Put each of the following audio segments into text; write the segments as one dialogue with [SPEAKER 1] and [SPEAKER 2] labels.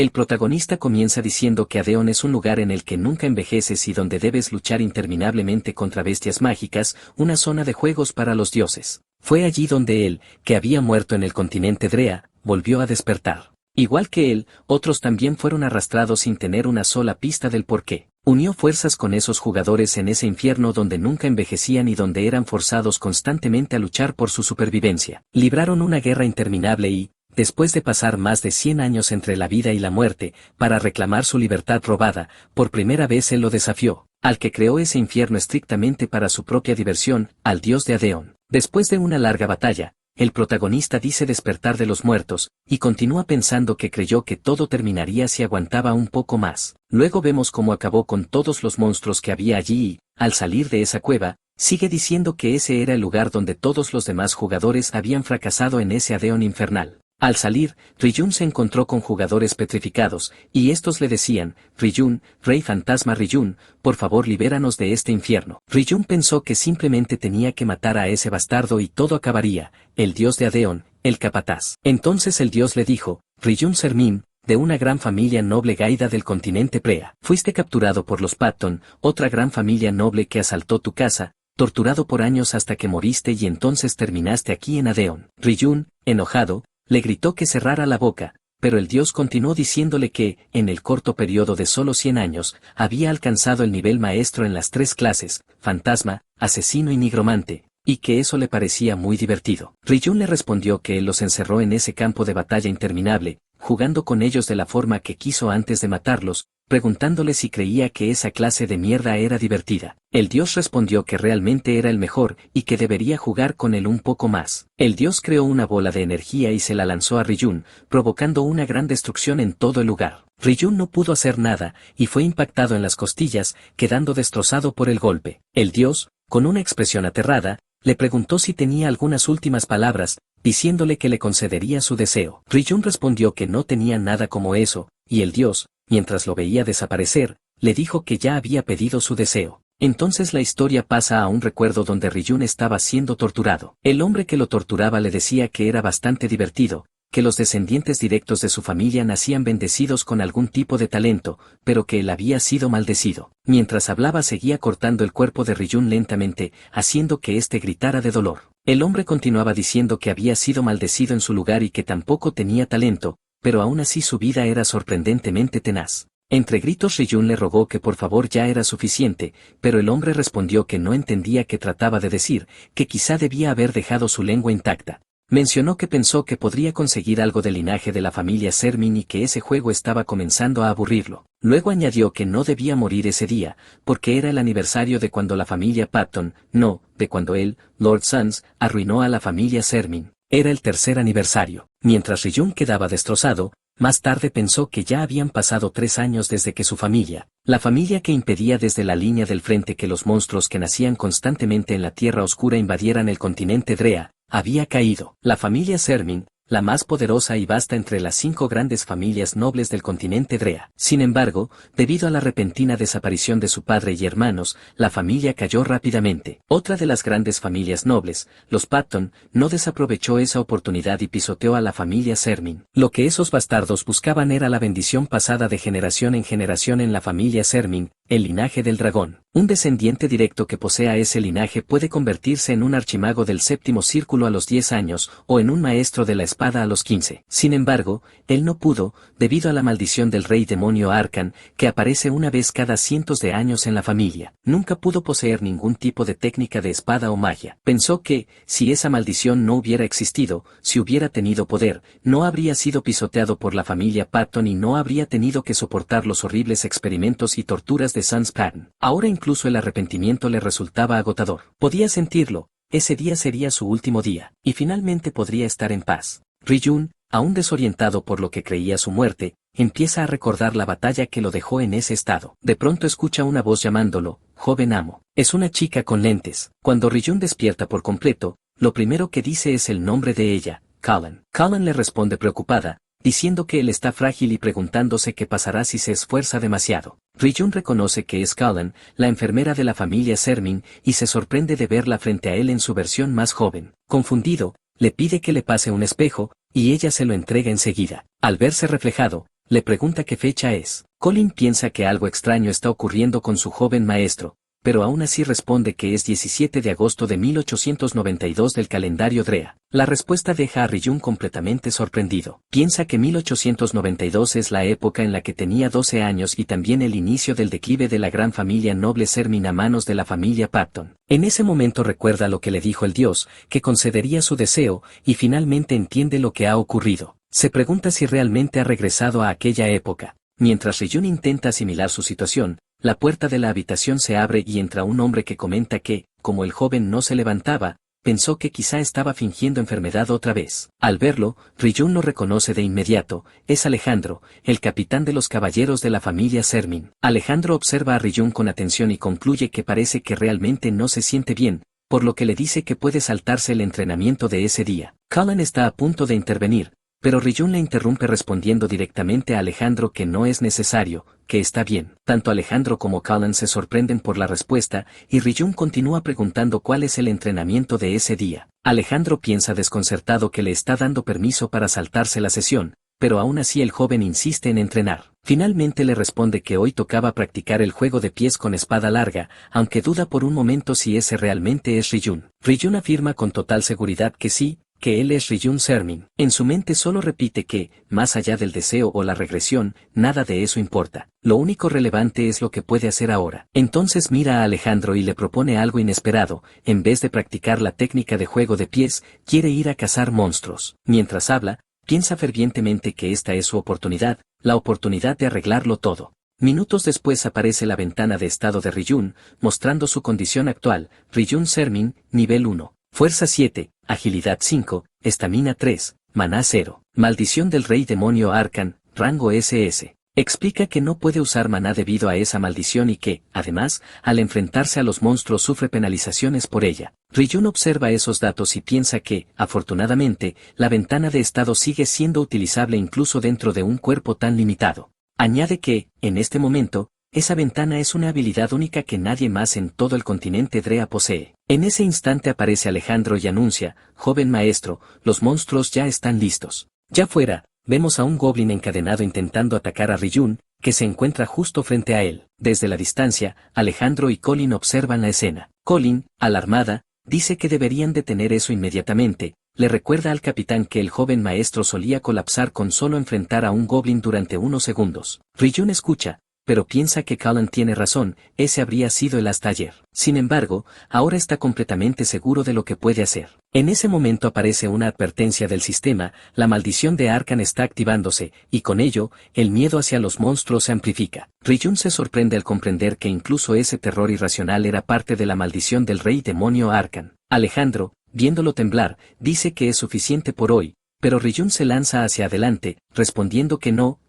[SPEAKER 1] El protagonista comienza diciendo que Adeon es un lugar en el que nunca envejeces y donde debes luchar interminablemente contra bestias mágicas, una zona de juegos para los dioses. Fue allí donde él, que había muerto en el continente Drea, volvió a despertar. Igual que él, otros también fueron arrastrados sin tener una sola pista del porqué. Unió fuerzas con esos jugadores en ese infierno donde nunca envejecían y donde eran forzados constantemente a luchar por su supervivencia. Libraron una guerra interminable y, después de pasar más de 100 años entre la vida y la muerte, para reclamar su libertad robada, por primera vez él lo desafió, al que creó ese infierno estrictamente para su propia diversión, al dios de Adeon. Después de una larga batalla, el protagonista dice despertar de los muertos, y continúa pensando que creyó que todo terminaría si aguantaba un poco más. Luego vemos cómo acabó con todos los monstruos que había allí y, al salir de esa cueva, sigue diciendo que ese era el lugar donde todos los demás jugadores habían fracasado en ese Adeon infernal. Al salir, Ryujin se encontró con jugadores petrificados, y estos le decían, Ryujin, Rey Fantasma Ryujin, por favor libéranos de este infierno. Ryujin pensó que simplemente tenía que matar a ese bastardo y todo acabaría, el dios de Adeon, el capataz. Entonces el dios le dijo, Ryujin Sermin, de una gran familia noble gaida del continente Prea. Fuiste capturado por los Patton, otra gran familia noble que asaltó tu casa, torturado por años hasta que moriste y entonces terminaste aquí en Adeon. Ryujin, enojado, le gritó que cerrara la boca, pero el dios continuó diciéndole que, en el corto periodo de solo 100 años, había alcanzado el nivel maestro en las 3 clases, fantasma, asesino y nigromante, y que eso le parecía muy divertido. Ryujin le respondió que él los encerró en ese campo de batalla interminable, jugando con ellos de la forma que quiso antes de matarlos, preguntándole si creía que esa clase de mierda era divertida. El dios respondió que realmente era el mejor y que debería jugar con él un poco más. El dios creó una bola de energía y se la lanzó a Ryujin, provocando una gran destrucción en todo el lugar. Ryujin no pudo hacer nada y fue impactado en las costillas, quedando destrozado por el golpe. El dios, con una expresión aterrada, le preguntó si tenía algunas últimas palabras, diciéndole que le concedería su deseo. Ryujin respondió que no tenía nada como eso, y el dios, mientras lo veía desaparecer, le dijo que ya había pedido su deseo. Entonces la historia pasa a un recuerdo donde Ryujin estaba siendo torturado. El hombre que lo torturaba le decía que era bastante divertido, que los descendientes directos de su familia nacían bendecidos con algún tipo de talento, pero que él había sido maldecido. Mientras hablaba seguía cortando el cuerpo de Ryujin lentamente, haciendo que éste gritara de dolor. El hombre continuaba diciendo que había sido maldecido en su lugar y que tampoco tenía talento, pero aún así su vida era sorprendentemente tenaz. Entre gritos Ryujin le rogó que por favor ya era suficiente, pero el hombre respondió que no entendía qué trataba de decir, que quizá debía haber dejado su lengua intacta. Mencionó que pensó que podría conseguir algo del linaje de la familia Sermin y que ese juego estaba comenzando a aburrirlo. Luego añadió que no debía morir ese día, porque era el aniversario de cuando la familia Patton, no, de cuando él, Lord Sans, arruinó a la familia Sermin. Era el 3er aniversario. Mientras Ryujin quedaba destrozado, más tarde pensó que ya habían pasado 3 años desde que su familia, la familia que impedía desde la línea del frente que los monstruos que nacían constantemente en la Tierra Oscura invadieran el continente Drea, había caído. La familia Sermin, la más poderosa y vasta entre las 5 grandes familias nobles del continente Drea. Sin embargo, debido a la repentina desaparición de su padre y hermanos, la familia cayó rápidamente. Otra de las grandes familias nobles, los Patton, no desaprovechó esa oportunidad y pisoteó a la familia Sermin. Lo que esos bastardos buscaban era la bendición pasada de generación en generación en la familia Sermin, el linaje del dragón. Un descendiente directo que posea ese linaje puede convertirse en un archimago del 7º círculo a los 10 años, o en un maestro de la espada a los 15. Sin embargo, él no pudo, debido a la maldición del rey demonio Arkan, que aparece una vez cada cientos de años en la familia. Nunca pudo poseer ningún tipo de técnica de espada o magia. Pensó que, si esa maldición no hubiera existido, si hubiera tenido poder, no habría sido pisoteado por la familia Patton y no habría tenido que soportar los horribles experimentos y torturas de Sans Patton. Ahora incluso el arrepentimiento le resultaba agotador. Podía sentirlo, ese día sería su último día, y finalmente podría estar en paz. Ryujin, aún desorientado por lo que creía su muerte, empieza a recordar la batalla que lo dejó en ese estado. De pronto escucha una voz llamándolo, joven amo. Es una chica con lentes. Cuando Ryujin despierta por completo, lo primero que dice es el nombre de ella, Callan. Callan le responde preocupada, diciendo que él está frágil y preguntándose qué pasará si se esfuerza demasiado. Ryujin reconoce que es Callan, la enfermera de la familia Sermin, y se sorprende de verla frente a él en su versión más joven. Confundido, le pide que le pase un espejo, y ella se lo entrega enseguida. Al verse reflejado, Le pregunta qué fecha es. Colin piensa que algo extraño está ocurriendo con su joven maestro, pero aún así responde que es 17 de agosto de 1892 del calendario Drea. La respuesta deja a Ryujun completamente sorprendido. Piensa que 1892 es la época en la que tenía 12 años y también el inicio del declive de la gran familia noble Sermin a manos de la familia Patton. En ese momento recuerda lo que le dijo el dios, que concedería su deseo, y finalmente entiende lo que ha ocurrido. Se pregunta si realmente ha regresado a aquella época. Mientras Ryujun intenta asimilar su situación, la puerta de la habitación se abre y entra un hombre que comenta que, como el joven no se levantaba, pensó que quizá estaba fingiendo enfermedad otra vez. Al verlo, Ryujun lo reconoce de inmediato, es Alejandro, el capitán de los caballeros de la familia Sermin. Alejandro observa a Ryujun con atención y concluye que parece que realmente no se siente bien, por lo que le dice que puede saltarse el entrenamiento de ese día. Cullen está a punto de intervenir, pero Ryujun le interrumpe respondiendo directamente a Alejandro que no es necesario, que está bien. Tanto Alejandro como Cullen se sorprenden por la respuesta, y Ryujun continúa preguntando cuál es el entrenamiento de ese día. Alejandro piensa desconcertado que le está dando permiso para saltarse la sesión, pero aún así el joven insiste en entrenar. Finalmente le responde que hoy tocaba practicar el juego de pies con espada larga, aunque duda por un momento si ese realmente es Ryujun. Ryujun afirma con total seguridad que sí, que él es Ryujun Sermin. En su mente solo repite que, más allá del deseo o la regresión, nada de eso importa. Lo único relevante es lo que puede hacer ahora. Entonces mira a Alejandro y le propone algo inesperado. En vez de practicar la técnica de juego de pies, quiere ir a cazar monstruos. Mientras habla, piensa fervientemente que esta es su oportunidad, la oportunidad de arreglarlo todo. Minutos después aparece la ventana de estado de Ryujun, mostrando su condición actual. Ryujun Sermin, nivel 1. Fuerza 7, Agilidad 5, Estamina 3, Maná 0. Maldición del Rey Demonio Arcan, rango SS. Explica que no puede usar maná debido a esa maldición y que, además, al enfrentarse a los monstruos sufre penalizaciones por ella. Ryujun observa esos datos y piensa que, afortunadamente, la ventana de estado sigue siendo utilizable incluso dentro de un cuerpo tan limitado. Añade que, en este momento, esa ventana es una habilidad única que nadie más en todo el continente Drea posee. En ese instante aparece Alejandro y anuncia, joven maestro, los monstruos ya están listos. Ya fuera, vemos a un goblin encadenado intentando atacar a Ryujun, que se encuentra justo frente a él. Desde la distancia, Alejandro y Colin observan la escena. Colin, alarmada, dice que deberían detener eso inmediatamente. Le recuerda al capitán que el joven maestro solía colapsar con solo enfrentar a un goblin durante unos segundos. Ryujun escucha, pero piensa que Cullen tiene razón, ese habría sido el hasta ayer. Sin embargo, ahora está completamente seguro de lo que puede hacer. En ese momento aparece una advertencia del sistema, la maldición de Arcan está activándose, y con ello, el miedo hacia los monstruos se amplifica. Ryujun se sorprende al comprender que incluso ese terror irracional era parte de la maldición del rey demonio Arcan. Alejandro, viéndolo temblar, dice que es suficiente por hoy, pero Ryujun se lanza hacia adelante, respondiendo que no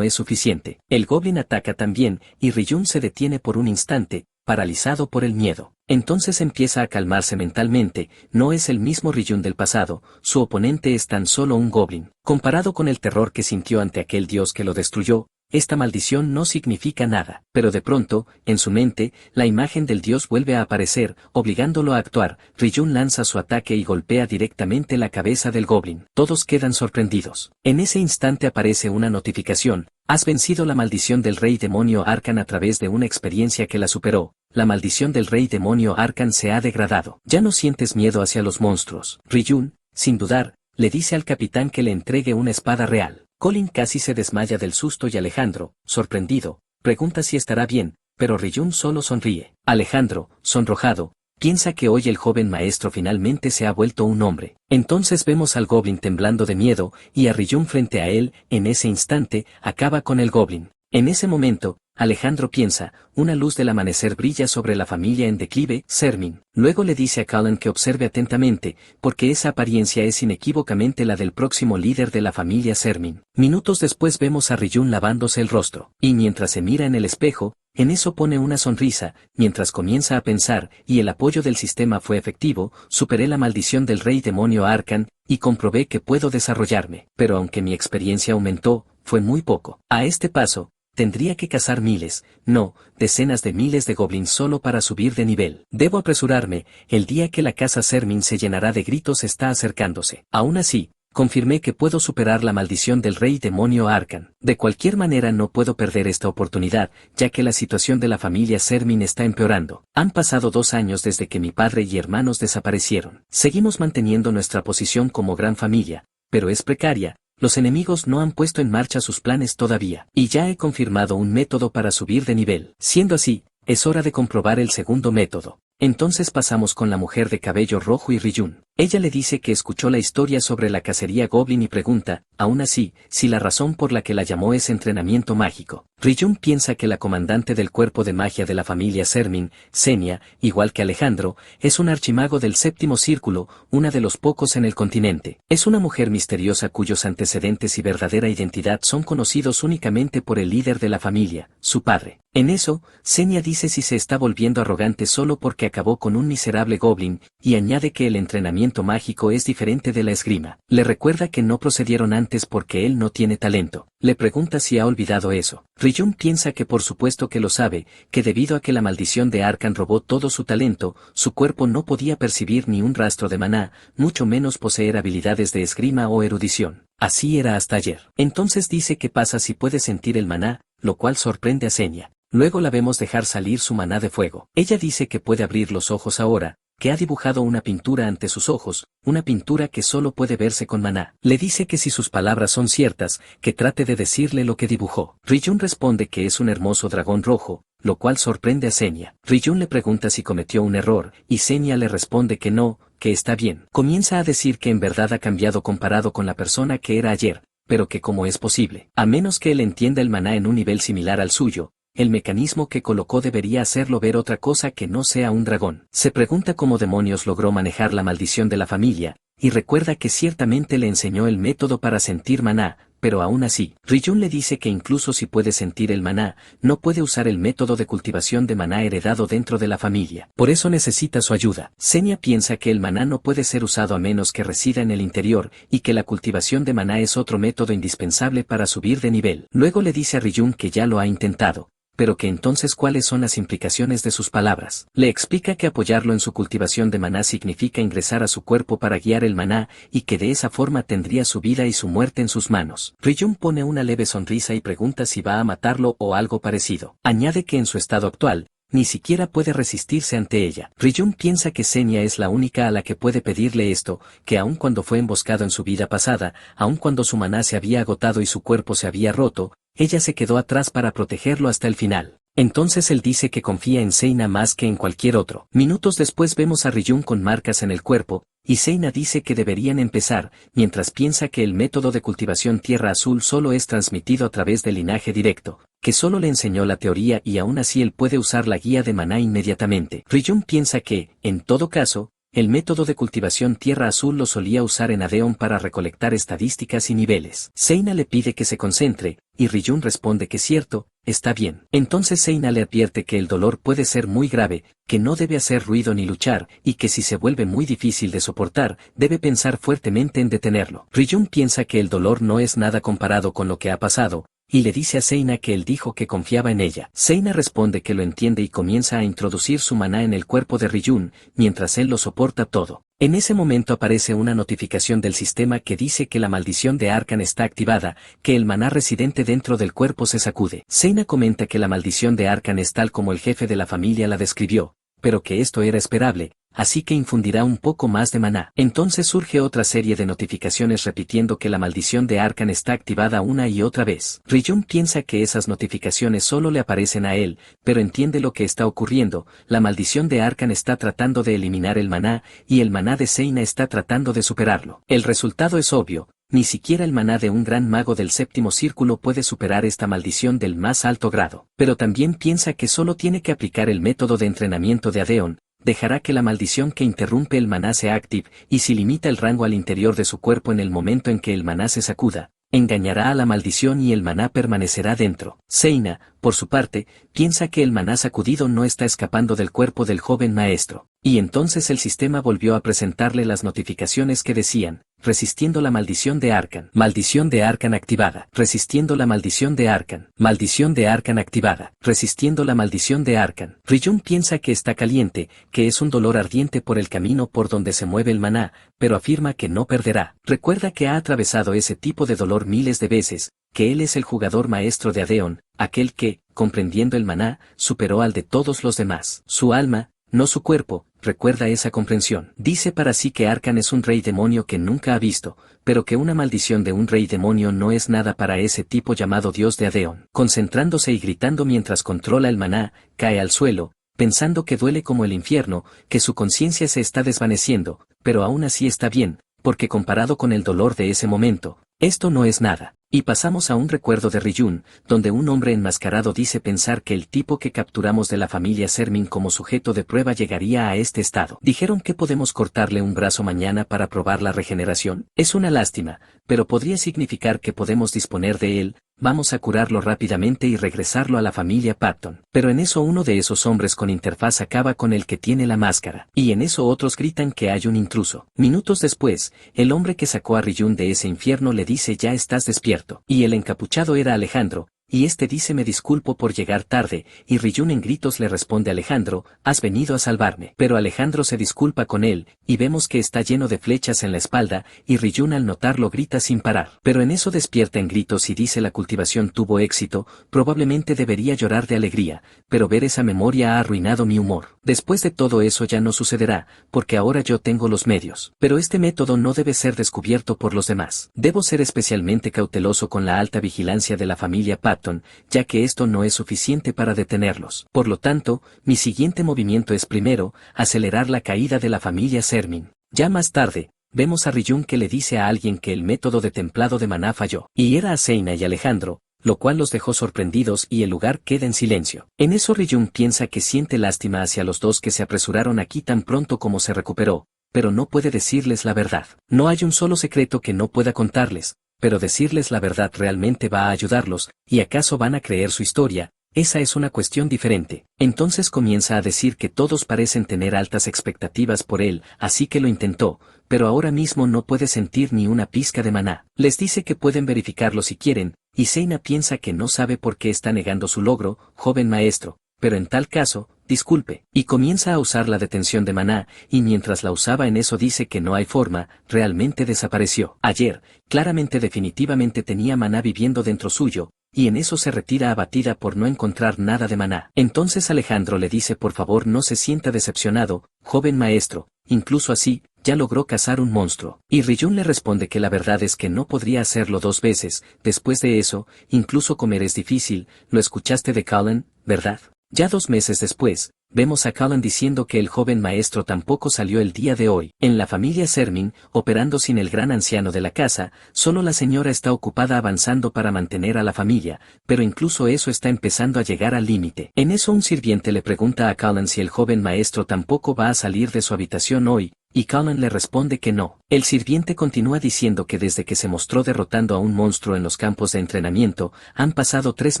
[SPEAKER 1] es suficiente. El goblin ataca también, y Ryujun se detiene por un instante, paralizado por el miedo. Entonces empieza a calmarse mentalmente, no es el mismo Ryujun del pasado, su oponente es tan solo un goblin. Comparado con el terror que sintió ante aquel dios que lo destruyó, esta maldición no significa nada. Pero de pronto, en su mente, la imagen del dios vuelve a aparecer, obligándolo a actuar. Ryujun lanza su ataque y golpea directamente la cabeza del goblin. Todos quedan sorprendidos. En ese instante aparece una notificación. Has vencido la maldición del rey demonio Arcan a través de una experiencia que la superó. La maldición del rey demonio Arcan se ha degradado. Ya no sientes miedo hacia los monstruos. Ryujun, sin dudar, le dice al capitán que le entregue una espada real. Colin casi se desmaya del susto y Alejandro, sorprendido, pregunta si estará bien, pero Ryujun solo sonríe. Alejandro, sonrojado, piensa que hoy el joven maestro finalmente se ha vuelto un hombre. Entonces vemos al goblin temblando de miedo, y a Ryujun frente a él. En ese instante, acaba con el goblin. En ese momento, Alejandro piensa, una luz del amanecer brilla sobre la familia en declive, Sermin. Luego le dice a Cullen que observe atentamente, porque esa apariencia es inequívocamente la del próximo líder de la familia Sermin. Minutos después vemos a Ryujun lavándose el rostro, y mientras se mira en el espejo, en eso pone una sonrisa, mientras comienza a pensar, y el apoyo del sistema fue efectivo, superé la maldición del rey demonio Arcan, y comprobé que puedo desarrollarme. Pero aunque mi experiencia aumentó, fue muy poco. A este paso, tendría que cazar miles, no, decenas de miles de goblins solo para subir de nivel. Debo apresurarme, el día que la casa Sermin se llenará de gritos está acercándose. Aún así, Confirmé que puedo superar la maldición del rey demonio Arkan. De cualquier manera no puedo perder esta oportunidad, ya que la situación de la familia Sermin está empeorando. Han pasado 2 años desde que mi padre y hermanos desaparecieron. Seguimos manteniendo nuestra posición como gran familia, pero es precaria. Los enemigos no han puesto en marcha sus planes todavía, y ya he confirmado un método para subir de nivel. Siendo así, es hora de comprobar el segundo método. Entonces pasamos con la mujer de cabello rojo y Ryujin. Ella le dice que escuchó la historia sobre la cacería Goblin y pregunta, aún así, si la razón por la que la llamó es entrenamiento mágico. Ryujin piensa que la comandante del cuerpo de magia de la familia Sermin, Senia, igual que Alejandro, es un archimago del séptimo círculo, una de los pocos en el continente. Es una mujer misteriosa cuyos antecedentes y verdadera identidad son conocidos únicamente por el líder de la familia, su padre. En eso, Senia dice si se está volviendo arrogante solo porque acabó con un miserable goblin, y añade que el entrenamiento mágico es diferente de la esgrima. Le recuerda que no procedieron antes porque él no tiene talento. Le pregunta si ha olvidado eso. Ryujin piensa que por supuesto que lo sabe, que debido a que la maldición de Arkan robó todo su talento, su cuerpo no podía percibir ni un rastro de maná, mucho menos poseer habilidades de esgrima o erudición. Así era hasta ayer. Entonces dice que pasa si puede sentir el maná, lo cual sorprende a Senia. Luego la vemos dejar salir su maná de fuego. Ella dice que puede abrir los ojos ahora, que ha dibujado una pintura ante sus ojos, una pintura que solo puede verse con maná. Le dice que si sus palabras son ciertas, que trate de decirle lo que dibujó. Ryujin responde que es un hermoso dragón rojo, lo cual sorprende a Senia. Ryujin le pregunta si cometió un error, y Senia le responde que no, que está bien. Comienza a decir que en verdad ha cambiado comparado con la persona que era ayer, pero que cómo es posible. A menos que él entienda el maná en un nivel similar al suyo, el mecanismo que colocó debería hacerlo ver otra cosa que no sea un dragón. Se pregunta cómo demonios logró manejar la maldición de la familia, y recuerda que ciertamente le enseñó el método para sentir maná, pero aún así, Ryujin le dice que incluso si puede sentir el maná, no puede usar el método de cultivación de maná heredado dentro de la familia. Por eso necesita su ayuda. Senia piensa que el maná no puede ser usado a menos que resida en el interior, y que la cultivación de maná es otro método indispensable para subir de nivel. Luego le dice a Ryujin que ya lo ha intentado, pero que entonces cuáles son las implicaciones de sus palabras. Le explica que apoyarlo en su cultivación de maná significa ingresar a su cuerpo para guiar el maná, y que de esa forma tendría su vida y su muerte en sus manos. Ryujin pone una leve sonrisa y pregunta si va a matarlo o algo parecido. Añade que en su estado actual, ni siquiera puede resistirse ante ella. Ryujin piensa que Senia es la única a la que puede pedirle esto, que aun cuando fue emboscado en su vida pasada, aun cuando su maná se había agotado y su cuerpo se había roto, ella se quedó atrás para protegerlo hasta el final. Entonces él dice que confía en Seina más que en cualquier otro. Minutos después vemos a Ryujin con marcas en el cuerpo, y Seina dice que deberían empezar, mientras piensa que el método de cultivación tierra azul solo es transmitido a través del linaje directo, que solo le enseñó la teoría y aún así él puede usar la guía de maná inmediatamente. Ryujin piensa que, en todo caso, el método de cultivación tierra azul lo solía usar en Adeon para recolectar estadísticas y niveles. Seina le pide que se concentre, y Ryujin responde que cierto, está bien. Entonces Seina le advierte que el dolor puede ser muy grave, que no debe hacer ruido ni luchar, y que si se vuelve muy difícil de soportar, debe pensar fuertemente en detenerlo. Ryujin piensa que el dolor no es nada comparado con lo que ha pasado, y le dice a Seina que él dijo que confiaba en ella. Seina responde que lo entiende y comienza a introducir su maná en el cuerpo de Ryujin, mientras él lo soporta todo. En ese momento aparece una notificación del sistema que dice que la maldición de Arkan está activada, que el maná residente dentro del cuerpo se sacude. Seina comenta que la maldición de Arkan es tal como el jefe de la familia la describió, pero que esto era esperable, así que infundirá un poco más de maná. Entonces surge otra serie de notificaciones repitiendo que la maldición de Arkan está activada una y otra vez. Ryujin piensa que esas notificaciones solo le aparecen a él, pero entiende lo que está ocurriendo. La maldición de Arkan está tratando de eliminar el maná, y el maná de Seina está tratando de superarlo. El resultado es obvio. Ni siquiera el maná de un gran mago del séptimo círculo puede superar esta maldición del más alto grado. Pero también piensa que solo tiene que aplicar el método de entrenamiento de Adeon, dejará que la maldición que interrumpe el maná sea active, y si limita el rango al interior de su cuerpo en el momento en que el maná se sacuda, engañará a la maldición y el maná permanecerá dentro. Seina, por su parte, piensa que el maná sacudido no está escapando del cuerpo del joven maestro. Y entonces el sistema volvió a presentarle las notificaciones que decían, resistiendo la maldición de Arkan. Maldición de Arkan activada. Resistiendo la maldición de Arkan. Maldición de Arkan activada. Resistiendo la maldición de Arkan. Ryujun piensa que está caliente, que es un dolor ardiente por el camino por donde se mueve el maná, pero afirma que no perderá. Recuerda que ha atravesado ese tipo de dolor miles de veces, que él es el jugador maestro de Adeon, aquel que, comprendiendo el maná, superó al de todos los demás. Su alma, no su cuerpo, recuerda esa comprensión. Dice para sí que Arkan es un rey demonio que nunca ha visto, pero que una maldición de un rey demonio no es nada para ese tipo llamado Dios de Adeon. Concentrándose y gritando mientras controla el maná, cae al suelo, pensando que duele como el infierno, que su conciencia se está desvaneciendo, pero aún así está bien, porque comparado con el dolor de ese momento, esto no es nada. Y pasamos a un recuerdo de Ryujun, donde un hombre enmascarado dice pensar que el tipo que capturamos de la familia Sermin como sujeto de prueba llegaría a este estado. Dijeron que podemos cortarle un brazo mañana para probar la regeneración. Es una lástima, pero podría significar que podemos disponer de él. Vamos a curarlo rápidamente y regresarlo a la familia Patton. Pero en eso uno de esos hombres con interfaz acaba con el que tiene la máscara. Y en eso otros gritan que hay un intruso. Minutos después, el hombre que sacó a Ryujun de ese infierno le dice ya estás despierto. Y el encapuchado era Alejandro. Y este dice me disculpo por llegar tarde, y Ryujun en gritos le responde Alejandro, has venido a salvarme. Pero Alejandro se disculpa con él, y vemos que está lleno de flechas en la espalda, y Ryujun al notarlo grita sin parar. Pero en eso despierta en gritos y dice la cultivación tuvo éxito, probablemente debería llorar de alegría, pero ver esa memoria ha arruinado mi humor. Después de todo eso ya no sucederá, porque ahora yo tengo los medios. Pero este método no debe ser descubierto por los demás. Debo ser especialmente cauteloso con la alta vigilancia de la familia Patton, ya que esto no es suficiente para detenerlos. Por lo tanto, mi siguiente movimiento es primero, acelerar la caída de la familia Sermin. Ya más tarde, vemos a Ryujun que le dice a alguien que el método de templado de maná falló, y era a Zeina y Alejandro, lo cual los dejó sorprendidos y el lugar queda en silencio. En eso Ryujun piensa que siente lástima hacia los dos que se apresuraron aquí tan pronto como se recuperó, pero no puede decirles la verdad. No hay un solo secreto que no pueda contarles, pero decirles la verdad realmente va a ayudarlos, ¿y acaso van a creer su historia? Esa es una cuestión diferente. Entonces comienza a decir que todos parecen tener altas expectativas por él, así que lo intentó, pero ahora mismo no puede sentir ni una pizca de maná. Les dice que pueden verificarlo si quieren, y Zeina piensa que no sabe por qué está negando su logro, joven maestro, pero en tal caso, disculpe, y comienza a usar la detención de maná, y mientras la usaba en eso dice que no hay forma, realmente desapareció. Ayer, claramente definitivamente tenía maná viviendo dentro suyo, y en eso se retira abatida por no encontrar nada de maná. Entonces Alejandro le dice por favor no se sienta decepcionado, joven maestro, incluso así, ya logró cazar un monstruo. Y Ryujun le responde que la verdad es que no podría hacerlo 2 veces, después de eso, incluso comer es difícil, lo escuchaste de Cullen, ¿verdad? Ya 2 meses después, vemos a Cullen diciendo que el joven maestro tampoco salió el día de hoy. En la familia Sermin, operando sin el gran anciano de la casa, solo la señora está ocupada avanzando para mantener a la familia, pero incluso eso está empezando a llegar al límite. En eso un sirviente le pregunta a Cullen si el joven maestro tampoco va a salir de su habitación hoy, y Cullen le responde que no. El sirviente continúa diciendo que desde que se mostró derrotando a un monstruo en los campos de entrenamiento, han pasado 3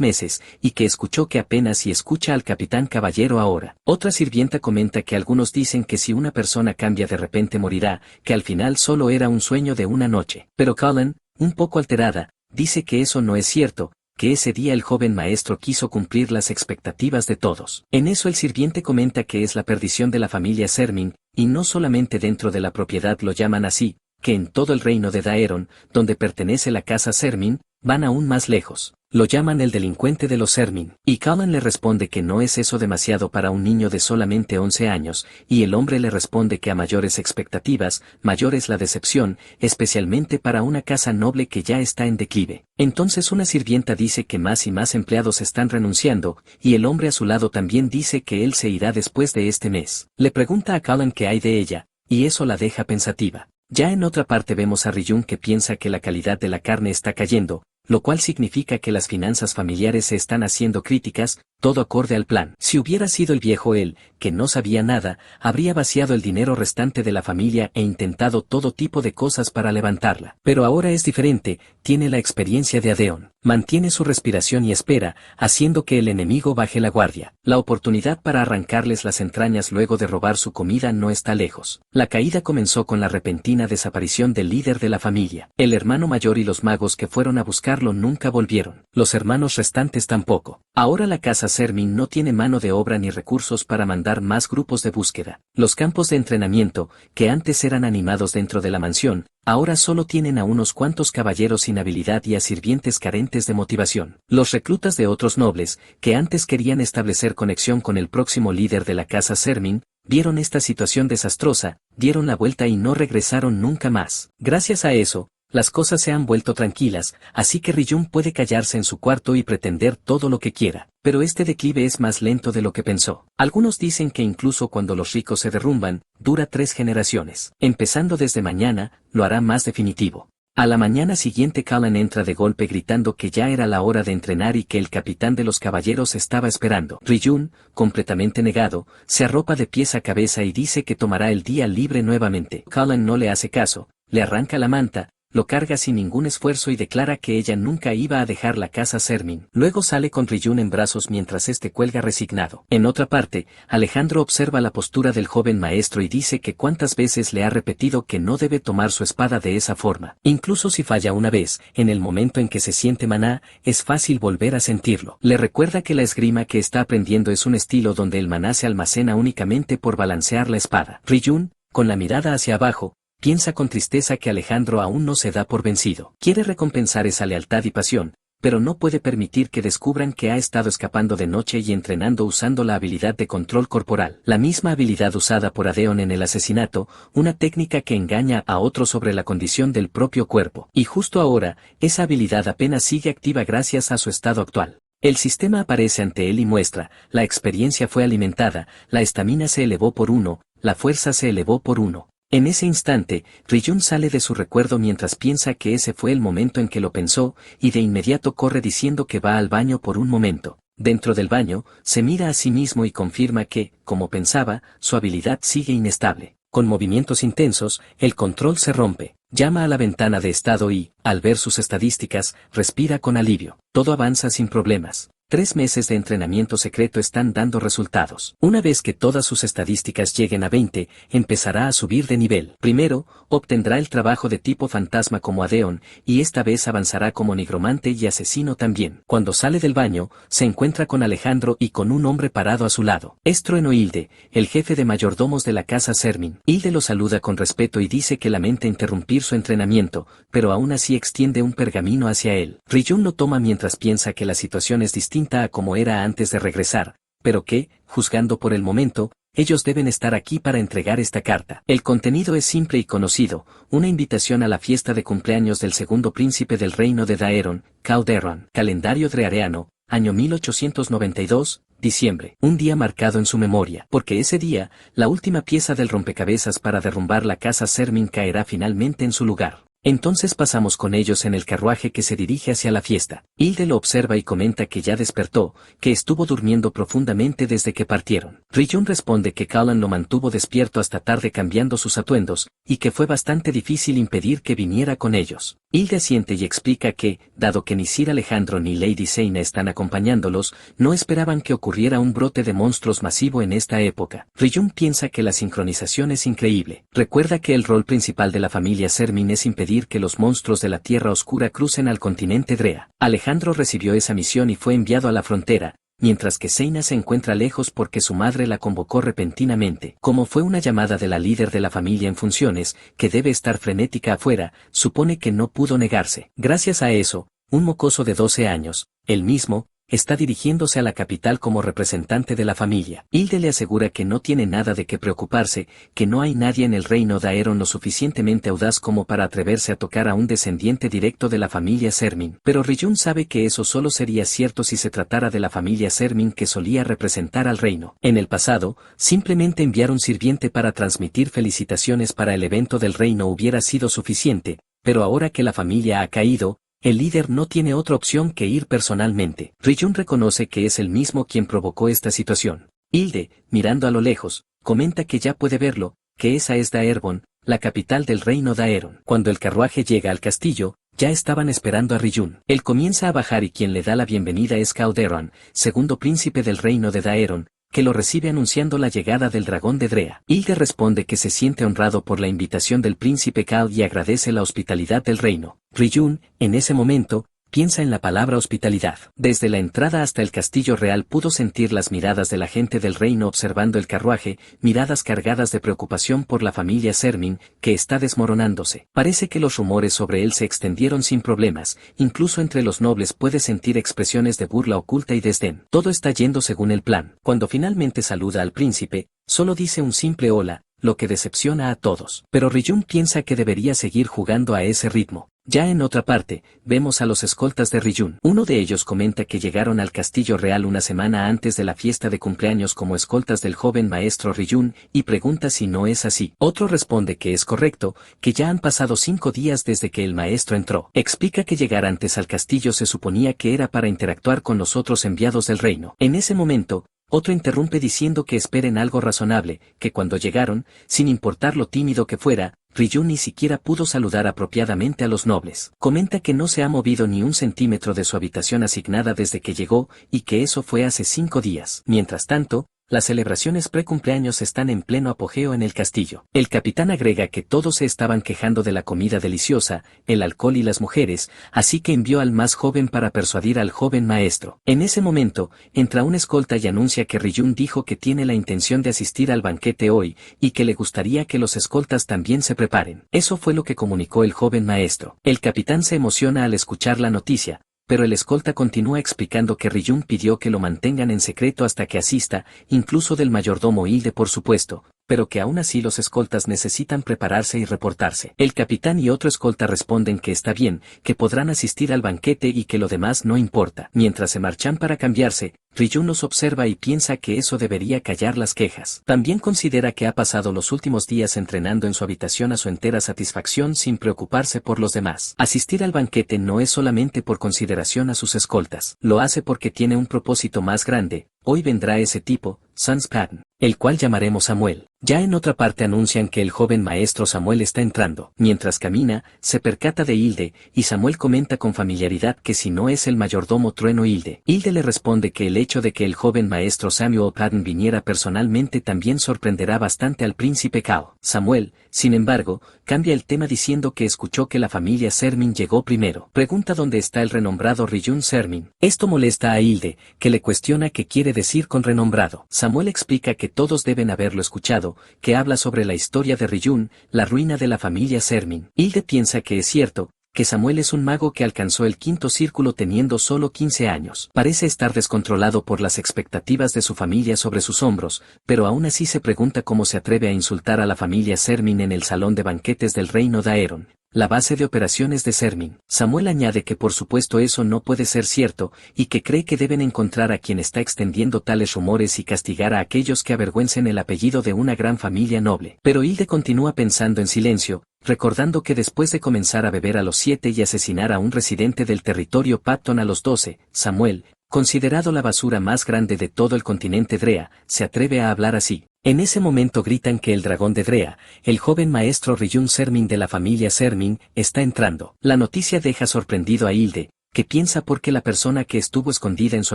[SPEAKER 1] meses, y que escuchó que apenas si escucha al capitán Caballero ahora. Otra sirvienta comenta que algunos dicen que si una persona cambia de repente morirá, que al final solo era un sueño de una noche. Pero Cullen, un poco alterada, dice que eso no es cierto, que ese día el joven maestro quiso cumplir las expectativas de todos. En eso el sirviente comenta que es la perdición de la familia Sermin, y no solamente dentro de la propiedad lo llaman así, que en todo el reino de Daeron, donde pertenece la casa Sermin, van aún más lejos. Lo llaman el delincuente de los Sermin. Y Cullen le responde que no es eso demasiado para un niño de solamente 11 años, y el hombre le responde que a mayores expectativas, mayor es la decepción, especialmente para una casa noble que ya está en declive. Entonces una sirvienta dice que más y más empleados están renunciando, y el hombre a su lado también dice que él se irá después de este mes. Le pregunta a Cullen qué hay de ella, y eso la deja pensativa. Ya en otra parte vemos a Ryujun que piensa que la calidad de la carne está cayendo, lo cual significa que las finanzas familiares se están haciendo críticas, todo acorde al plan. Si hubiera sido el viejo él, que no sabía nada, habría vaciado el dinero restante de la familia e intentado todo tipo de cosas para levantarla. Pero ahora es diferente, tiene la experiencia de Adeon. Mantiene su respiración y espera, haciendo que el enemigo baje la guardia. La oportunidad para arrancarles las entrañas luego de robar su comida no está lejos. La caída comenzó con la repentina desaparición del líder de la familia. El hermano mayor y los magos que fueron a buscarlo nunca volvieron. Los hermanos restantes tampoco. Ahora la casa Sermin no tiene mano de obra ni recursos para mandar más grupos de búsqueda. Los campos de entrenamiento, que antes eran animados dentro de la mansión, ahora solo tienen a unos cuantos caballeros sin habilidad y a sirvientes carentes de motivación. Los reclutas de otros nobles, que antes querían establecer conexión con el próximo líder de la casa Sermin, vieron esta situación desastrosa, dieron la vuelta y no regresaron nunca más. Gracias a eso, las cosas se han vuelto tranquilas, así que Ryujun puede callarse en su cuarto y pretender todo lo que quiera. Pero este declive es más lento de lo que pensó. Algunos dicen que incluso cuando los ricos se derrumban, dura 3 generaciones. Empezando desde mañana, lo hará más definitivo. A la mañana siguiente Callan entra de golpe gritando que ya era la hora de entrenar y que el capitán de los caballeros estaba esperando. Ryujun, completamente negado, se arropa de pies a cabeza y dice que tomará el día libre nuevamente. Callan no le hace caso, le arranca la manta, lo carga sin ningún esfuerzo y declara que ella nunca iba a dejar la casa Sermin. Luego sale con Ryujun en brazos mientras este cuelga resignado. En otra parte, Alejandro observa la postura del joven maestro y dice que cuántas veces le ha repetido que no debe tomar su espada de esa forma. Incluso si falla una vez, en el momento en que se siente maná, es fácil volver a sentirlo. Le recuerda que la esgrima que está aprendiendo es un estilo donde el maná se almacena únicamente por balancear la espada. Ryujun, con la mirada hacia abajo, piensa con tristeza que Alejandro aún no se da por vencido. Quiere recompensar esa lealtad y pasión, pero no puede permitir que descubran que ha estado escapando de noche y entrenando usando la habilidad de control corporal. La misma habilidad usada por Adeon en el asesinato, una técnica que engaña a otros sobre la condición del propio cuerpo. Y justo ahora, esa habilidad apenas sigue activa gracias a su estado actual. El sistema aparece ante él y muestra, la experiencia fue alimentada, la estamina se elevó por 1, la fuerza se elevó por 1. En ese instante, Ryujun sale de su recuerdo mientras piensa que ese fue el momento en que lo pensó, y de inmediato corre diciendo que va al baño por un momento. Dentro del baño, se mira a sí mismo y confirma que, como pensaba, su habilidad sigue inestable. Con movimientos intensos, el control se rompe. Llama a la ventana de estado y, al ver sus estadísticas, respira con alivio. Todo avanza sin problemas. 3 meses de entrenamiento secreto están dando resultados. Una vez que todas sus estadísticas lleguen a 20, empezará a subir de nivel. Primero, obtendrá el trabajo de tipo fantasma como Adeon, y esta vez avanzará como nigromante y asesino también. Cuando sale del baño, se encuentra con Alejandro y con un hombre parado a su lado. Es Trueno Hilde, el jefe de mayordomos de la casa Sermin. Hilde lo saluda con respeto y dice que lamenta interrumpir su entrenamiento, pero aún así extiende un pergamino hacia él. Ryujun lo toma mientras piensa que la situación es distinta a como era antes de regresar, pero que, juzgando por el momento, ellos deben estar aquí para entregar esta carta. El contenido es simple y conocido, una invitación a la fiesta de cumpleaños del segundo príncipe del reino de Daeron, Calderon, calendario dreareano, año 1892, diciembre, un día marcado en su memoria, porque ese día, la última pieza del rompecabezas para derrumbar la casa Sermin caerá finalmente en su lugar. Entonces pasamos con ellos en el carruaje que se dirige hacia la fiesta. Hilde lo observa y comenta que ya despertó, que estuvo durmiendo profundamente desde que partieron. Ryujun responde que Callan lo mantuvo despierto hasta tarde cambiando sus atuendos, y que fue bastante difícil impedir que viniera con ellos. Hilde asiente y explica que, dado que ni Sir Alejandro ni Lady Seina están acompañándolos, no esperaban que ocurriera un brote de monstruos masivo en esta época. Ryujun piensa que la sincronización es increíble. Recuerda que el rol principal de la familia Sermin es impedir que los monstruos de la Tierra Oscura crucen al continente Drea. Alejandro recibió esa misión y fue enviado a la frontera, mientras que Seina se encuentra lejos porque su madre la convocó repentinamente. Como fue una llamada de la líder de la familia en funciones, que debe estar frenética afuera, supone que no pudo negarse. Gracias a eso, un mocoso de 12 años, él mismo, está dirigiéndose a la capital como representante de la familia. Hilde le asegura que no tiene nada de qué preocuparse, que no hay nadie en el reino Daeron lo suficientemente audaz como para atreverse a tocar a un descendiente directo de la familia Sermin. Pero Ryujun sabe que eso solo sería cierto si se tratara de la familia Sermin que solía representar al reino. En el pasado, simplemente enviar un sirviente para transmitir felicitaciones para el evento del reino hubiera sido suficiente, pero ahora que la familia ha caído, el líder no tiene otra opción que ir personalmente. Ryujun reconoce que es él mismo quien provocó esta situación. Hilde, mirando a lo lejos, comenta que ya puede verlo, que esa es Daerbon, la capital del reino Daeron. Cuando el carruaje llega al castillo, ya estaban esperando a Ryujun. Él comienza a bajar y quien le da la bienvenida es Cauderon, segundo príncipe del reino de Daeron, que lo recibe anunciando la llegada del dragón de Drea. Hilde responde que se siente honrado por la invitación del príncipe Cal y agradece la hospitalidad del reino. Ryujun, en ese momento, piensa en la palabra hospitalidad. Desde la entrada hasta el castillo real pudo sentir las miradas de la gente del reino observando el carruaje, miradas cargadas de preocupación por la familia Sermin, que está desmoronándose. Parece que los rumores sobre él se extendieron sin problemas, incluso entre los nobles puede sentir expresiones de burla oculta y desdén. Todo está yendo según el plan. Cuando finalmente saluda al príncipe, solo dice un simple hola, lo que decepciona a todos. Pero Ryujun piensa que debería seguir jugando a ese ritmo. Ya en otra parte, vemos a los escoltas de Ryujun. Uno de ellos comenta que llegaron al castillo real una semana antes de la fiesta de cumpleaños como escoltas del joven maestro Ryujun, y pregunta si no es así. Otro responde que es correcto, que ya han pasado 5 días desde que el maestro entró. Explica que llegar antes al castillo se suponía que era para interactuar con los otros enviados del reino. En ese momento, otro interrumpe diciendo que esperen algo razonable, que cuando llegaron, sin importar lo tímido que fuera, Ryujun ni siquiera pudo saludar apropiadamente a los nobles. Comenta que no se ha movido ni un centímetro de su habitación asignada desde que llegó, y que eso fue hace 5 días. Mientras tanto, las celebraciones precumpleaños están en pleno apogeo en el castillo. El capitán agrega que todos se estaban quejando de la comida deliciosa, el alcohol y las mujeres, así que envió al más joven para persuadir al joven maestro. En ese momento, entra un escolta y anuncia que Ryujun dijo que tiene la intención de asistir al banquete hoy, y que le gustaría que los escoltas también se preparen. Eso fue lo que comunicó el joven maestro. El capitán se emociona al escuchar la noticia, pero el escolta continúa explicando que Ryujun pidió que lo mantengan en secreto hasta que asista, incluso del mayordomo Hilde por supuesto, pero que aún así los escoltas necesitan prepararse y reportarse. El capitán y otro escolta responden que está bien, que podrán asistir al banquete y que lo demás no importa. Mientras se marchan para cambiarse, Ryujun los observa y piensa que eso debería callar las quejas. También considera que ha pasado los últimos días entrenando en su habitación a su entera satisfacción sin preocuparse por los demás. Asistir al banquete no es solamente por consideración a sus escoltas, lo hace porque tiene un propósito más grande. Hoy vendrá ese tipo, Sans Patton, el cual llamaremos Samuel. Ya en otra parte anuncian que el joven maestro Samuel está entrando. Mientras camina, se percata de Hilde, y Samuel comenta con familiaridad que si no es el mayordomo Trueno Hilde. Hilde le responde que el hecho de que el joven maestro Samuel Patton viniera personalmente también sorprenderá bastante al príncipe Cao. Samuel, sin embargo, cambia el tema diciendo que escuchó que la familia Sermin llegó primero. Pregunta dónde está el renombrado Ryujun Sermin. Esto molesta a Hilde, que le cuestiona qué quiere decir con renombrado. Samuel explica que todos deben haberlo escuchado, que habla sobre la historia de Ryujun, la ruina de la familia Sermin. Hilde piensa que es cierto, que Samuel es un mago que alcanzó el 5.º círculo teniendo solo 15 años. Parece estar descontrolado por las expectativas de su familia sobre sus hombros, pero aún así se pregunta cómo se atreve a insultar a la familia Sermin en el salón de banquetes del reino Daeron, la base de operaciones de Sermin. Samuel añade que por supuesto eso no puede ser cierto, y que cree que deben encontrar a quien está extendiendo tales rumores y castigar a aquellos que avergüencen el apellido de una gran familia noble. Pero Hilde continúa pensando en silencio, recordando que después de comenzar a beber a los 7 y asesinar a un residente del territorio Patton a los 12, Samuel, considerado la basura más grande de todo el continente Drea, se atreve a hablar así. En ese momento gritan que el dragón de Drea, el joven maestro Ryujun Sermin de la familia Sermin, está entrando. La noticia deja sorprendido a Hilde, que piensa por qué la persona que estuvo escondida en su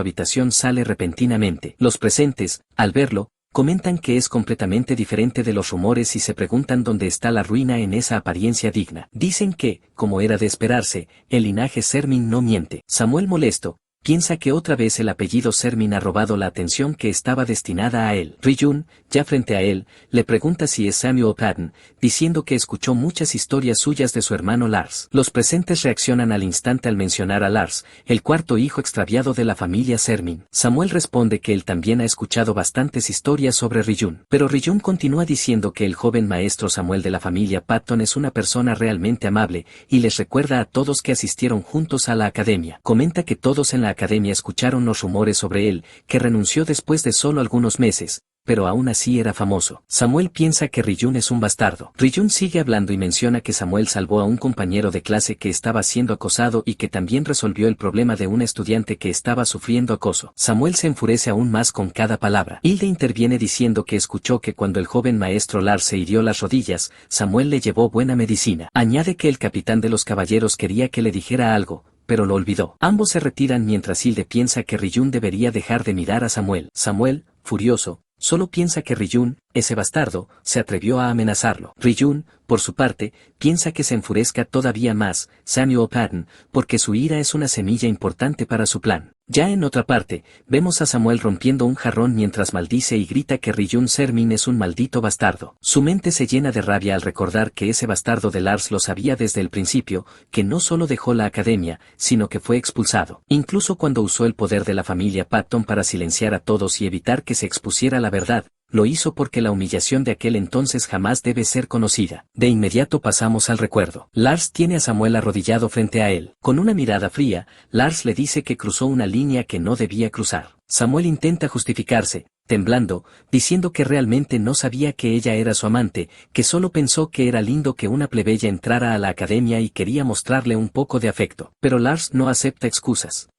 [SPEAKER 1] habitación sale repentinamente. Los presentes, al verlo, comentan que es completamente diferente de los rumores y se preguntan dónde está la ruina en esa apariencia digna. Dicen que, como era de esperarse, el linaje Sermin no miente. Samuel molesto, piensa que otra vez el apellido Sermin ha robado la atención que estaba destinada a él. Ryujun, ya frente a él, le pregunta si es Samuel Patton, diciendo que escuchó muchas historias suyas de su hermano Lars. Los presentes reaccionan al instante al mencionar a Lars, el cuarto hijo extraviado de la familia Sermin. Samuel responde que él también ha escuchado bastantes historias sobre Ryujun. Pero Ryujun continúa diciendo que el joven maestro Samuel de la familia Patton es una persona realmente amable, y les recuerda a todos que asistieron juntos a la academia. Comenta que todos en la academia escucharon los rumores sobre él, que renunció después de solo algunos meses, pero aún así era famoso. Samuel piensa que Ryun es un bastardo. Ryun sigue hablando y menciona que Samuel salvó a un compañero de clase que estaba siendo acosado y que también resolvió el problema de un estudiante que estaba sufriendo acoso. Samuel se enfurece aún más con cada palabra. Hilde interviene diciendo que escuchó que cuando el joven maestro Lars se hirió las rodillas, Samuel le llevó buena medicina. Añade que el capitán de los caballeros quería que le dijera algo, pero lo olvidó. Ambos se retiran mientras Hilde piensa que Ryun debería dejar de mirar a Samuel. Samuel, furioso, solo piensa que Ryun, ese bastardo, se atrevió a amenazarlo. Ryun, por su parte, piensa que se enfurezca todavía más, Samuel Patton, porque su ira es una semilla importante para su plan. Ya en otra parte, vemos a Samuel rompiendo un jarrón mientras maldice y grita que Ryun Sermin es un maldito bastardo. Su mente se llena de rabia al recordar que ese bastardo de Lars lo sabía desde el principio, que no solo dejó la academia, sino que fue expulsado. Incluso cuando usó el poder de la familia Patton para silenciar a todos y evitar que se expusiera la verdad, lo hizo porque la humillación de aquel entonces jamás debe ser conocida. De inmediato pasamos al recuerdo. Lars tiene a Samuel arrodillado frente a él. Con una mirada fría, Lars le dice que cruzó una línea que no debía cruzar. Samuel intenta justificarse, temblando, diciendo que realmente no sabía que ella era su amante, que solo pensó que era lindo que una plebeya entrara a la academia y quería mostrarle un poco de afecto. Pero Lars no acepta excusas.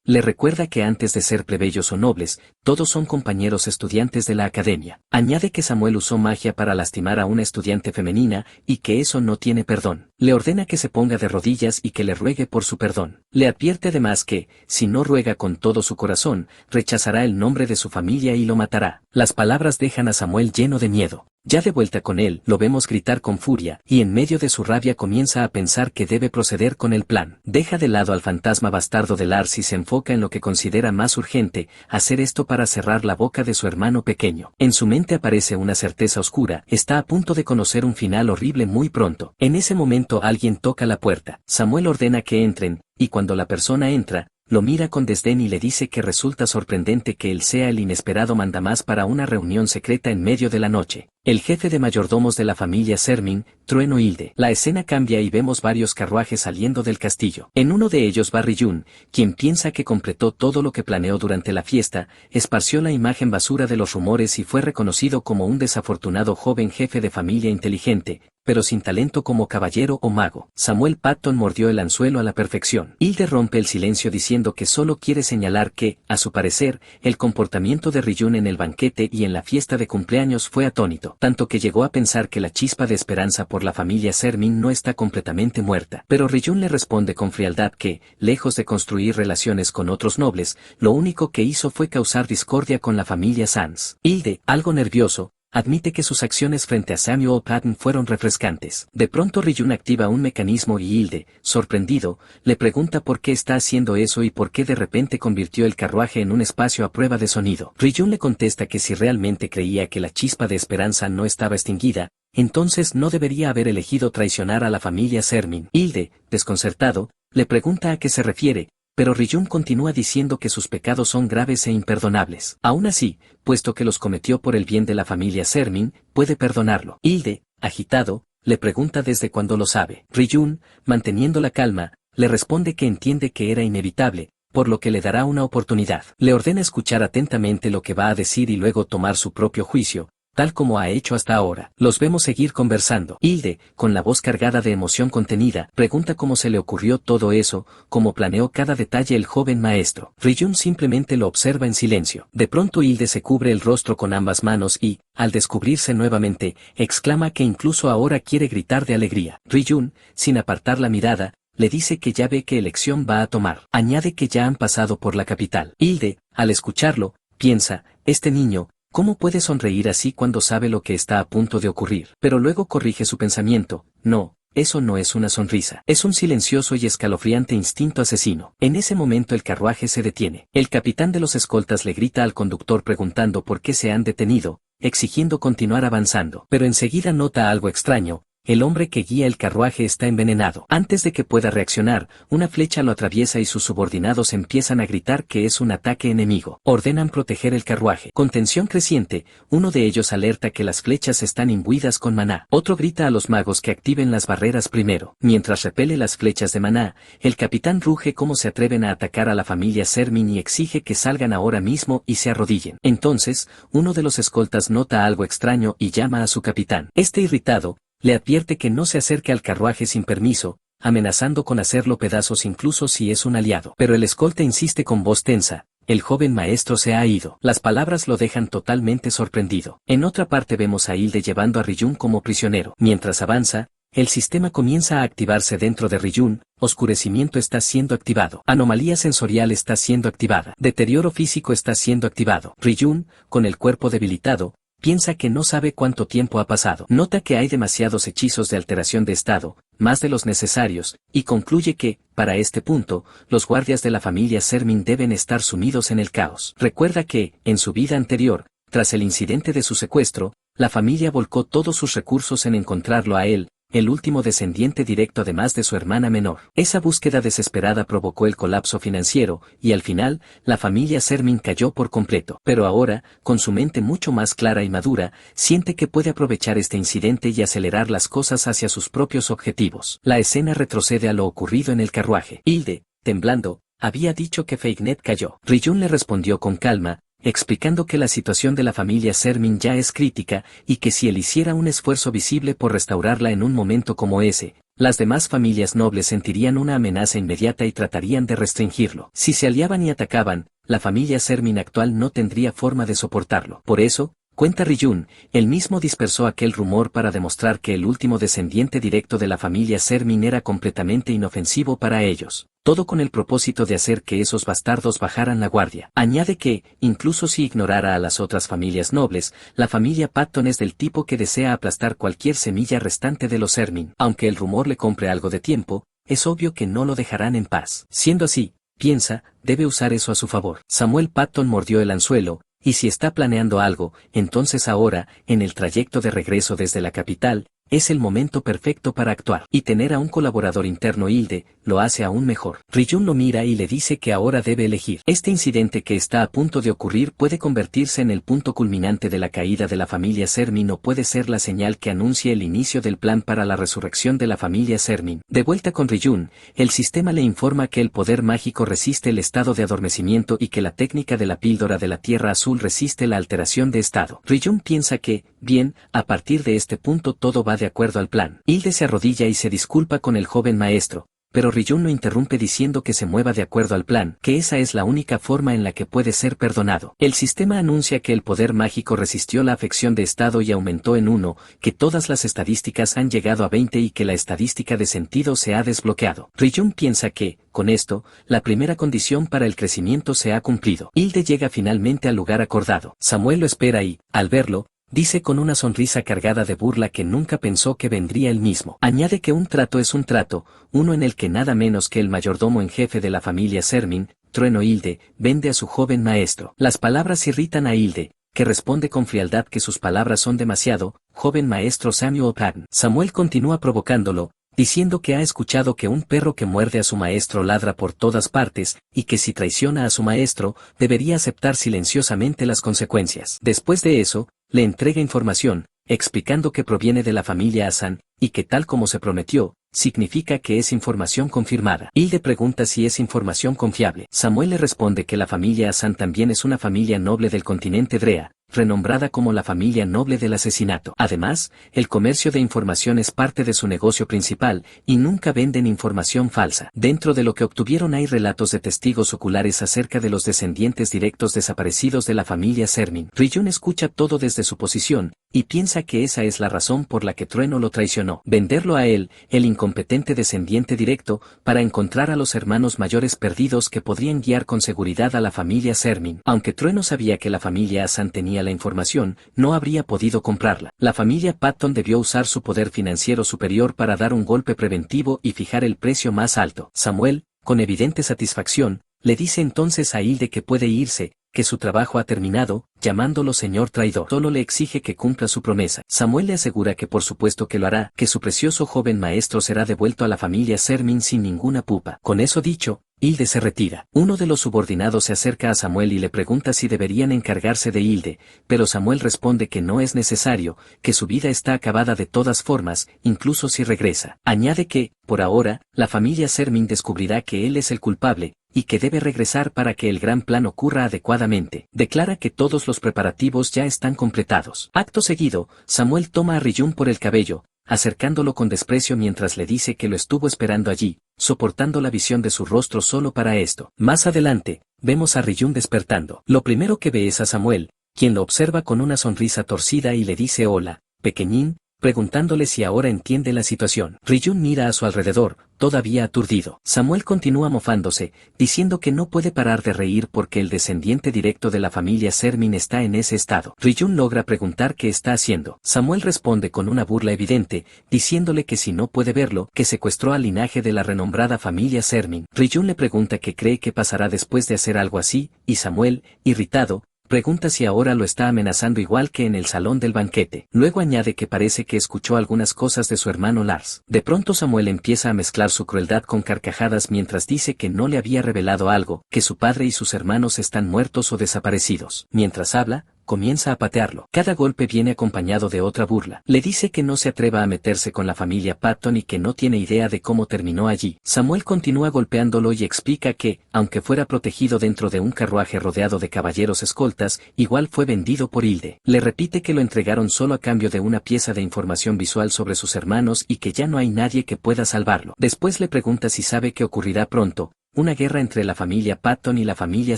[SPEAKER 1] Le recuerda que antes de ser plebeyos o nobles, todos son compañeros estudiantes de la academia. Añade que Samuel usó magia para lastimar a una estudiante femenina y que eso no tiene perdón. Le ordena que se ponga de rodillas y que le ruegue por su perdón. Le advierte además que, si no ruega con todo su corazón, rechazará el nombre de su familia y lo matará. Las palabras dejan a Samuel lleno de miedo. Ya de vuelta con él, lo vemos gritar con furia, y en medio de su rabia comienza a pensar que debe proceder con el plan. Deja de lado al fantasma bastardo de Lars y se enfoca en lo que considera más urgente, hacer esto para cerrar la boca de su hermano pequeño. En su mente aparece una certeza oscura, está a punto de conocer un final horrible muy pronto. En ese momento alguien toca la puerta. Samuel ordena que entren, y cuando la persona entra, lo mira con desdén y le dice que resulta sorprendente que él sea el inesperado mandamás para una reunión secreta en medio de la noche. El jefe de mayordomos de la familia Sermin, Trueno Hilde. La escena cambia y vemos varios carruajes saliendo del castillo. En uno de ellos va Ryun, quien piensa que completó todo lo que planeó durante la fiesta, esparció la imagen basura de los rumores y fue reconocido como un desafortunado joven jefe de familia inteligente, pero sin talento como caballero o mago. Samuel Patton mordió el anzuelo a la perfección. Hilde rompe el silencio diciendo que solo quiere señalar que, a su parecer, el comportamiento de Ryun en el banquete y en la fiesta de cumpleaños fue atónito, tanto que llegó a pensar que la chispa de esperanza por la familia Sermin no está completamente muerta. Pero Ryun le responde con frialdad que, lejos de construir relaciones con otros nobles, lo único que hizo fue causar discordia con la familia Sanz. Hilde, algo nervioso, admite que sus acciones frente a Samuel Patton fueron refrescantes. De pronto Ryun activa un mecanismo y Hilde, sorprendido, le pregunta por qué está haciendo eso y por qué de repente convirtió el carruaje en un espacio a prueba de sonido. Ryun le contesta que si realmente creía que la chispa de esperanza no estaba extinguida, entonces no debería haber elegido traicionar a la familia Sermin. Hilde, desconcertado, le pregunta a qué se refiere, pero Ryun continúa diciendo que sus pecados son graves e imperdonables. Aún así, puesto que los cometió por el bien de la familia Sermin, puede perdonarlo. Hilde, agitado, le pregunta desde cuándo lo sabe. Ryun, manteniendo la calma, le responde que entiende que era inevitable, por lo que le dará una oportunidad. Le ordena escuchar atentamente lo que va a decir y luego tomar su propio juicio, tal como ha hecho hasta ahora. Los vemos seguir conversando. Hilde, con la voz cargada de emoción contenida, pregunta cómo se le ocurrió todo eso, cómo planeó cada detalle el joven maestro. Ryun simplemente lo observa en silencio. De pronto Hilde se cubre el rostro con ambas manos y, al descubrirse nuevamente, exclama que incluso ahora quiere gritar de alegría. Ryun, sin apartar la mirada, le dice que ya ve qué elección va a tomar. Añade que ya han pasado por la capital. Hilde, al escucharlo, piensa, este niño, ¿cómo puede sonreír así cuando sabe lo que está a punto de ocurrir? Pero luego corrige su pensamiento, no, eso no es una sonrisa. Es un silencioso y escalofriante instinto asesino. En ese momento el carruaje se detiene. El capitán de los escoltas le grita al conductor preguntando por qué se han detenido, exigiendo continuar avanzando. Pero enseguida nota algo extraño, el hombre que guía el carruaje está envenenado. Antes de que pueda reaccionar, una flecha lo atraviesa y sus subordinados empiezan a gritar que es un ataque enemigo. Ordenan proteger el carruaje. Con tensión creciente, uno de ellos alerta que las flechas están imbuidas con maná. Otro grita a los magos que activen las barreras primero. Mientras repele las flechas de maná, el capitán ruge cómo se atreven a atacar a la familia Sermin y exige que salgan ahora mismo y se arrodillen. Entonces, uno de los escoltas nota algo extraño y llama a su capitán. Este irritado, le advierte que no se acerque al carruaje sin permiso, amenazando con hacerlo pedazos incluso si es un aliado. Pero el escolta insiste con voz tensa: el joven maestro se ha ido. Las palabras lo dejan totalmente sorprendido. En otra parte vemos a Hilde llevando a Ryujin como prisionero. Mientras avanza, el sistema comienza a activarse dentro de Ryujin, oscurecimiento está siendo activado. Anomalía sensorial está siendo activada. Deterioro físico está siendo activado. Ryujin, con el cuerpo debilitado, piensa que no sabe cuánto tiempo ha pasado. Nota que hay demasiados hechizos de alteración de estado, más de los necesarios, y concluye que, para este punto, los guardias de la familia Sermin deben estar sumidos en el caos. Recuerda que, en su vida anterior, tras el incidente de su secuestro, la familia volcó todos sus recursos en encontrarlo a él, el último descendiente directo además de su hermana menor. Esa búsqueda desesperada provocó el colapso financiero, y al final, la familia Sermin cayó por completo. Pero ahora, con su mente mucho más clara y madura, siente que puede aprovechar este incidente y acelerar las cosas hacia sus propios objetivos. La escena retrocede a lo ocurrido en el carruaje. Hilde, temblando, había dicho que Feignet cayó. Ryujin le respondió con calma, explicando que la situación de la familia Sermin ya es crítica, y que si él hiciera un esfuerzo visible por restaurarla en un momento como ese, las demás familias nobles sentirían una amenaza inmediata y tratarían de restringirlo. Si se aliaban y atacaban, la familia Sermin actual no tendría forma de soportarlo. Por eso, cuenta Ryujin, él mismo dispersó aquel rumor para demostrar que el último descendiente directo de la familia Sermin era completamente inofensivo para ellos. Todo con el propósito de hacer que esos bastardos bajaran la guardia. Añade que, incluso si ignorara a las otras familias nobles, la familia Patton es del tipo que desea aplastar cualquier semilla restante de los Sermin. Aunque el rumor le compre algo de tiempo, es obvio que no lo dejarán en paz. Siendo así, piensa, debe usar eso a su favor. Samuel Patton mordió el anzuelo, y si está planeando algo, entonces ahora, en el trayecto de regreso desde la capital, es el momento perfecto para actuar. Y tener a un colaborador interno Hilde, lo hace aún mejor. Ryujin lo mira y le dice que ahora debe elegir. Este incidente que está a punto de ocurrir puede convertirse en el punto culminante de la caída de la familia Sermin o puede ser la señal que anuncie el inicio del plan para la resurrección de la familia Sermin. De vuelta con Ryujin, el sistema le informa que el poder mágico resiste el estado de adormecimiento y que la técnica de la píldora de la Tierra Azul resiste la alteración de estado. Ryujin piensa que, bien, a partir de este punto todo va de acuerdo al plan. Hilde se arrodilla y se disculpa con el joven maestro, pero Ryujin lo interrumpe diciendo que se mueva de acuerdo al plan, que esa es la única forma en la que puede ser perdonado. El sistema anuncia que el poder mágico resistió la afección de estado y aumentó en 1, que todas las estadísticas han llegado a 20 y que la estadística de sentido se ha desbloqueado. Ryujin piensa que, con esto, la primera condición para el crecimiento se ha cumplido. Hilde llega finalmente al lugar acordado. Samuel lo espera y, al verlo, dice con una sonrisa cargada de burla que nunca pensó que vendría él mismo. Añade que un trato es un trato, uno en el que nada menos que el mayordomo en jefe de la familia Sermin, Trueno Hilde, vende a su joven maestro. Las palabras irritan a Hilde, que responde con frialdad que sus palabras son demasiado, joven maestro Samuel Patton. Samuel continúa provocándolo, diciendo que ha escuchado que un perro que muerde a su maestro ladra por todas partes, y que si traiciona a su maestro, debería aceptar silenciosamente las consecuencias. Después de eso, le entrega información, explicando que proviene de la familia Hassan, y que tal como se prometió, significa que es información confirmada. Hilde pregunta si es información confiable. Samuel le responde que la familia Hassan también es una familia noble del continente Drea, renombrada como la familia noble del asesinato. Además, el comercio de información es parte de su negocio principal, y nunca venden información falsa. Dentro de lo que obtuvieron hay relatos de testigos oculares acerca de los descendientes directos desaparecidos de la familia Sermin. Ryujin escucha todo desde su posición, y piensa que esa es la razón por la que Trueno lo traicionó. Venderlo a él, el incompetente descendiente directo, para encontrar a los hermanos mayores perdidos que podrían guiar con seguridad a la familia Sermin. Aunque Trueno sabía que la familia Hassan tenía la información, no habría podido comprarla. La familia Patton debió usar su poder financiero superior para dar un golpe preventivo y fijar el precio más alto. Samuel, con evidente satisfacción, le dice entonces a Hilde que puede irse, que su trabajo ha terminado, llamándolo señor traidor. Solo le exige que cumpla su promesa. Samuel le asegura que por supuesto que lo hará, que su precioso joven maestro será devuelto a la familia Sermín sin ninguna pupa. Con eso dicho, Hilde se retira. Uno de los subordinados se acerca a Samuel y le pregunta si deberían encargarse de Hilde, pero Samuel responde que no es necesario, que su vida está acabada de todas formas, incluso si regresa. Añade que, por ahora, la familia Sermín descubrirá que él es el culpable, y que debe regresar para que el gran plan ocurra adecuadamente. Declara que todos los preparativos ya están completados. Acto seguido, Samuel toma a Ryun por el cabello, acercándolo con desprecio mientras le dice que lo estuvo esperando allí, soportando la visión de su rostro solo para esto. Más adelante, vemos a Ryun despertando. Lo primero que ve es a Samuel, quien lo observa con una sonrisa torcida y le dice hola, pequeñín, preguntándole si ahora entiende la situación. Ryun mira a su alrededor, todavía aturdido. Samuel continúa mofándose, diciendo que no puede parar de reír porque el descendiente directo de la familia Sermín está en ese estado. Ryun logra preguntar qué está haciendo. Samuel responde con una burla evidente, diciéndole que si no puede verlo, que secuestró al linaje de la renombrada familia Sermín. Ryun le pregunta qué cree que pasará después de hacer algo así, y Samuel, irritado, pregunta si ahora lo está amenazando igual que en el salón del banquete. Luego añade que parece que escuchó algunas cosas de su hermano Lars. De pronto Samuel empieza a mezclar su crueldad con carcajadas mientras dice que no le había revelado algo, que su padre y sus hermanos están muertos o desaparecidos. Mientras habla, comienza a patearlo. Cada golpe viene acompañado de otra burla. Le dice que no se atreva a meterse con la familia Patton y que no tiene idea de cómo terminó allí. Samuel continúa golpeándolo y explica que, aunque fuera protegido dentro de un carruaje rodeado de caballeros escoltas, igual fue vendido por Hilde. Le repite que lo entregaron solo a cambio de una pieza de información visual sobre sus hermanos y que ya no hay nadie que pueda salvarlo. Después le pregunta si sabe que ocurrirá pronto, una guerra entre la familia Patton y la familia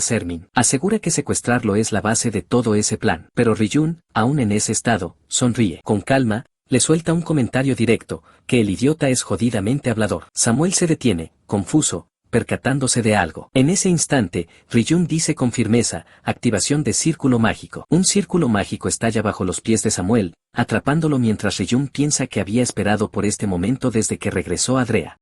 [SPEAKER 1] Sermín. Asegura que secuestrarlo es la base de todo ese plan. Pero Ryun, aún en ese estado, sonríe. Con calma, le suelta un comentario directo, que el idiota es jodidamente hablador. Samuel se detiene, confuso, percatándose de algo. En ese instante, Ryun dice con firmeza, activación de círculo mágico. Un círculo mágico estalla bajo los pies de Samuel, atrapándolo mientras Ryun piensa que había esperado por este momento desde que regresó a Drea.